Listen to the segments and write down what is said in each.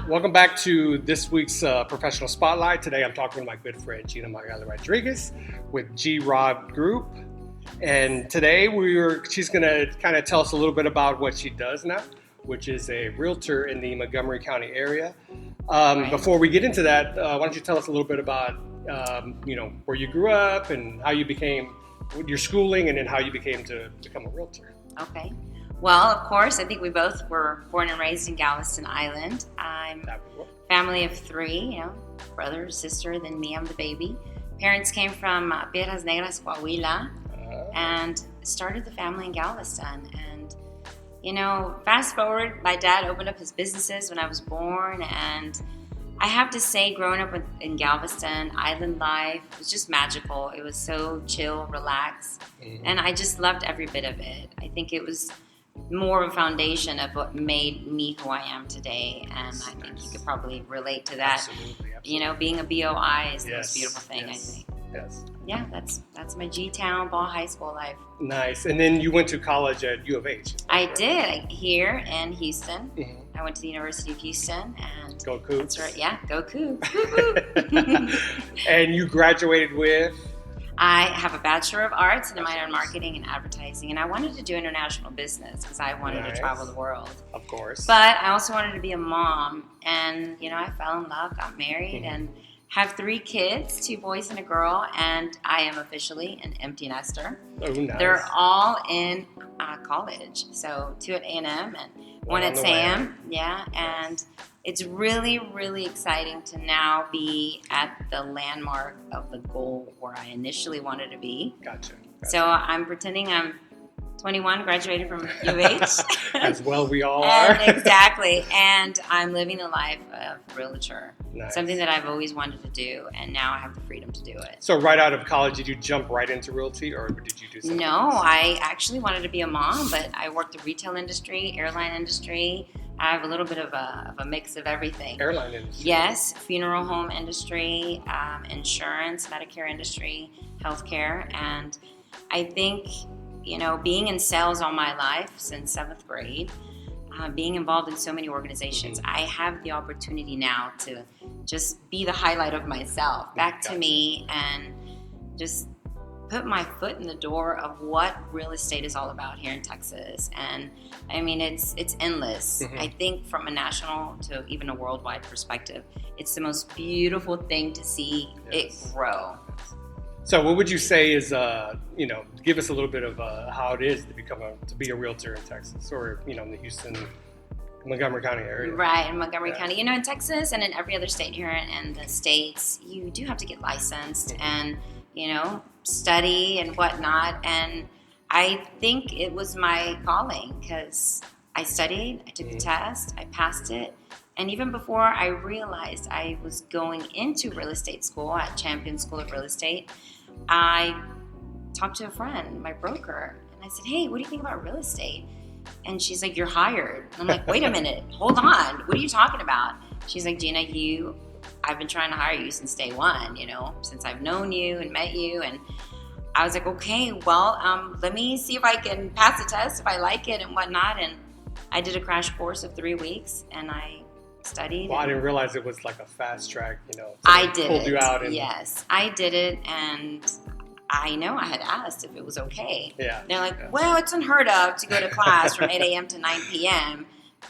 Welcome back to this week's Professional Spotlight. Today I'm talking to my good friend Gina Magaly Rodriguez with G-Rod Group. And today she's going to kind of tell us a little bit about what she does now, which is a realtor in the Montgomery County area. Before we get into that, why don't you tell us a little bit about, where you grew up and how you became, your schooling, and then how you became to become a realtor. Okay. Well, of course, I think we both were born and raised in Galveston Island. I'm a family of three, brother, sister, then me, I'm the baby. Parents came from Piedras Negras, Coahuila, and started the family in Galveston. And, fast forward, my dad opened up his businesses when I was born, and I have to say, growing up in Galveston, island life was just magical. It was so chill, relaxed, and I just loved every bit of it. I think it was more of a foundation of what made me who I am today, and I think you could probably relate to that. Absolutely. Being a B.O.I is the most beautiful thing, I think. Yes. Yeah, that's my G-Town ball high school life. Nice. And then you went to college at U of H. I did, here in Houston. I went to the University of Houston, and go Coogs. That's right. Yeah, go Coogs. And you graduated with? I have a Bachelor of Arts and a minor in marketing and advertising, and I wanted to do international business because I wanted to travel the world. Of course. But I also wanted to be a mom, and I fell in love, got married, and have 3 kids, 2 boys and a girl, and I am officially an empty nester. Oh, nice. They're all in college, so 2 at A&M and 1 at SAM. Yeah, and it's really, really exciting to now be at the landmark of the goal where I initially wanted to be. Gotcha. So I'm pretending I'm 21, graduated from U of H. As well we all are. Exactly. And I'm living the life of realtor. Nice. Something that I've always wanted to do, and now I have the freedom to do it. So right out of college, did you jump right into realty, or did you do something No, else? I actually wanted to be a mom, but I worked the retail industry, airline industry. I have a little bit of a mix of everything. Airline industry? Yes, funeral home industry, insurance, Medicare industry, healthcare, and I think being in sales all my life since 7th grade, being involved in so many organizations, I have the opportunity now to just be the highlight of myself, back to me, and just put my foot in the door of what real estate is all about here in Texas. And I mean, it's endless. I think from a national to even a worldwide perspective, it's the most beautiful thing to see it grow. So what would you say is, give us a little bit of how it is to be a realtor in Texas, or, in the Houston, Montgomery County area? Right, in Montgomery County. In Texas and in every other state here in the States, you do have to get licensed and, study and whatnot. And I think it was my calling because I studied, I took the test, I passed it. And even before I realized I was going into real estate school at Champion School of Real Estate, I talked to a friend, my broker, and I said, "Hey, what do you think about real estate?" And she's like, "You're hired." And I'm like, "Wait a minute, hold on. What are you talking about?" She's like, "Gina, I've been trying to hire you since day one, since I've known you and met you." And I was like, "Okay, well, let me see if I can pass the test, if I like it and whatnot." And I did a crash course of 3 weeks, and I studied. Well, I didn't realize it was like a fast track, I did pulled you out. Yes, I did it, and I know I had asked if it was okay. Yeah. They're like, "Well, it's unheard of to go to class from 8 a.m. to 9 p.m.,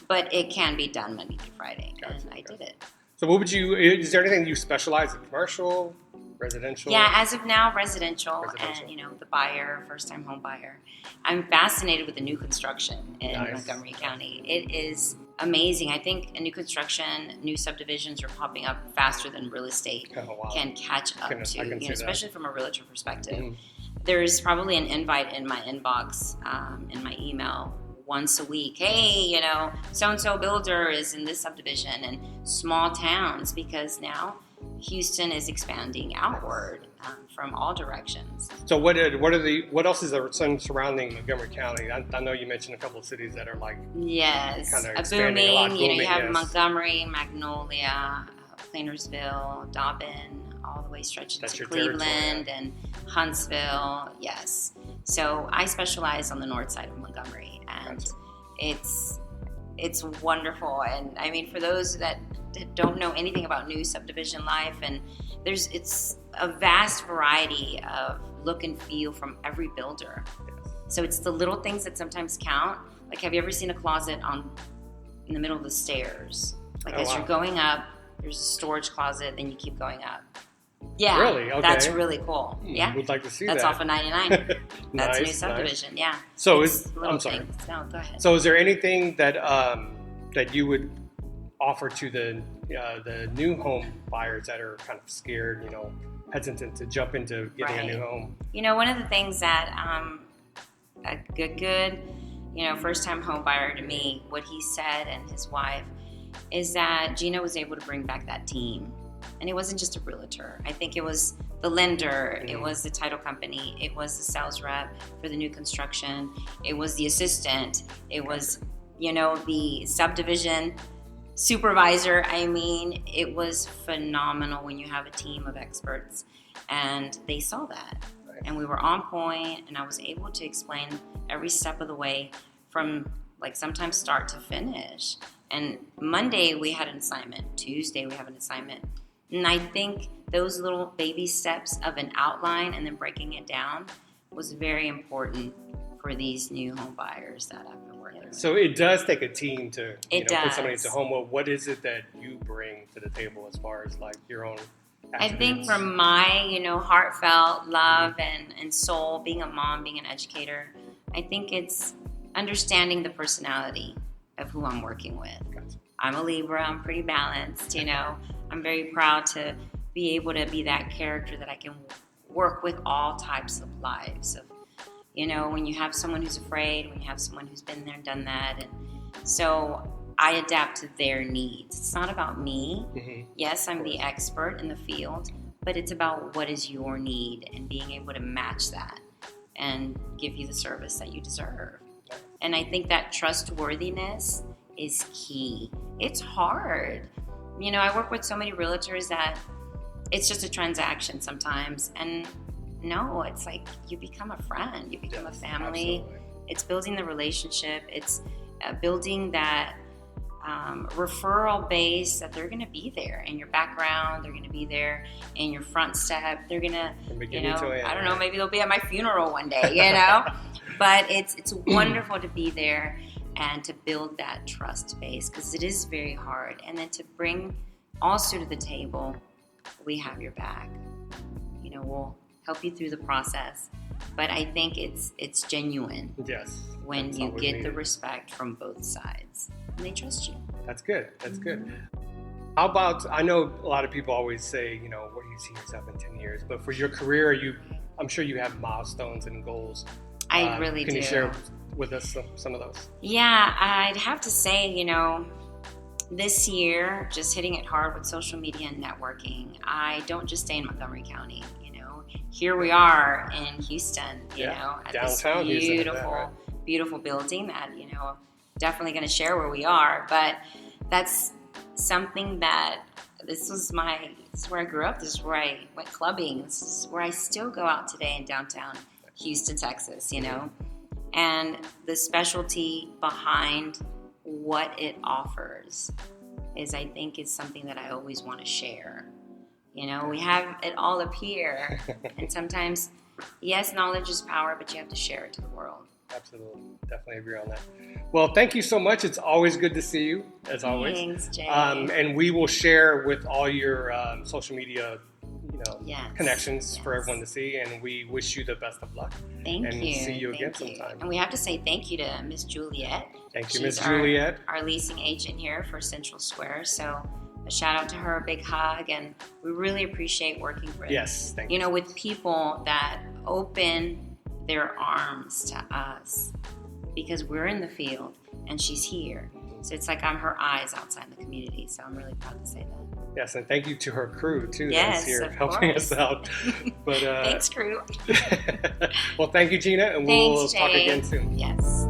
but it can be done Monday through Friday," and I did it. So is there anything you specialize in, commercial, residential? Yeah, as of now, residential. And, the buyer, first-time home buyer. I'm fascinated with the new construction in Montgomery County. It is amazing. I think in new construction, new subdivisions are popping up faster than real estate can catch up to, especially from a realtor perspective. There's probably an invite in my inbox, in my email, once a week. "Hey, so-and-so builder is in this subdivision," and small towns, because now Houston is expanding outward from all directions. So what else is there surrounding Montgomery County? I know you mentioned a couple of cities that are like kind of expanding a lot. You have Montgomery, Magnolia, Plainersville, Dobbin, all the way stretching to Cleveland and Huntsville. Yes. So I specialize on the north side of Montgomery, and it's it's wonderful. And I mean, for those that don't know anything about new subdivision life, and it's a vast variety of look and feel from every builder. So it's the little things that sometimes count. Like, have you ever seen a closet in the middle of the stairs? Like, as you're going up, there's a storage closet, then you keep going up. Yeah, really? Okay. That's really cool. Yeah, would like to see that's that. off of 99. That's Nice, new subdivision. nice. Yeah. So I'm sorry. No, go ahead. So is there anything that that you would offer to the new home buyers that are kind of scared, hesitant to jump into getting a new home? One of the things that a good first-time home buyer to me, what he said and his wife, is that Gina was able to bring back that team. And it wasn't just a realtor. I think it was the lender, it was the title company, it was the sales rep for the new construction, it was the assistant, it was, the subdivision supervisor. I mean, it was phenomenal when you have a team of experts, and they saw that. Right. And we were on point, and I was able to explain every step of the way from sometimes start to finish. And Monday we had an assignment, Tuesday we have an assignment. And I think those little baby steps of an outline and then breaking it down was very important for these new home buyers that I've been working with. So it does take a team to put somebody into home. Well, what is it that you bring to the table as far as your own attributes? I think from my, heartfelt love and soul, being a mom, being an educator, I think it's understanding the personality of who I'm working with. Gotcha. I'm a Libra. I'm pretty balanced, I'm very proud to be able to be that character that I can work with all types of lives. Of, when you have someone who's afraid, when you have someone who's been there and done that. And so I adapt to their needs. It's not about me. Mm-hmm. Yes, I'm the expert in the field, but it's about what is your need and being able to match that and give you the service that you deserve. And I think that trustworthiness is key. It's hard. I work with so many realtors that it's just a transaction sometimes. And no, it's like you become a friend, you become a family. Absolutely. It's building the relationship. It's building that referral base that they're going to be there in your background. They're going to be there in your front step. They're going to, I don't know, maybe they'll be at my funeral one day, But it's wonderful to be there and to build that trust base, because it is very hard. And then to bring also to the table, we have your back. We'll help you through the process. But I think it's genuine. Yes. When you get the respect from both sides and they trust you. That's good. That's good. How about, I know a lot of people always say, where do you see yourself in 10 years? But for your career, I'm sure you have milestones and goals. I really do. Can you share with us some of those? Yeah, I'd have to say, this year, just hitting it hard with social media and networking. I don't just stay in Montgomery County, Here we are in Houston, at downtown this beautiful, right? beautiful building that, definitely going to share where we are. But that's something that this is where I grew up. This is where I went clubbing. This is where I still go out today in downtown Houston, Texas, And the specialty behind what it offers is something that I always want to share. We have it all up here. And sometimes, yes, knowledge is power, but you have to share it to the world. Absolutely. Definitely agree on that. Well, thank you so much. It's always good to see you, as always. Thanks, Jay. And we will share with all your social media connections for everyone to see. And we wish you the best of luck. Thank you. And see you again sometime. And we have to say thank you to Miss Juliet. Thank you, Miss Juliet. Our leasing agent here for Central Square. So a shout out to her, a big hug, and we really appreciate working with thank you. With people that open their arms to us, because we're in the field and she's here. So it's like I'm her eyes outside the community. So I'm really proud to say that. Yes, and thank you to her crew too. Yes, that's here helping us out. But thanks, crew. Well, thank you, Gina, and we'll talk again soon. Yes.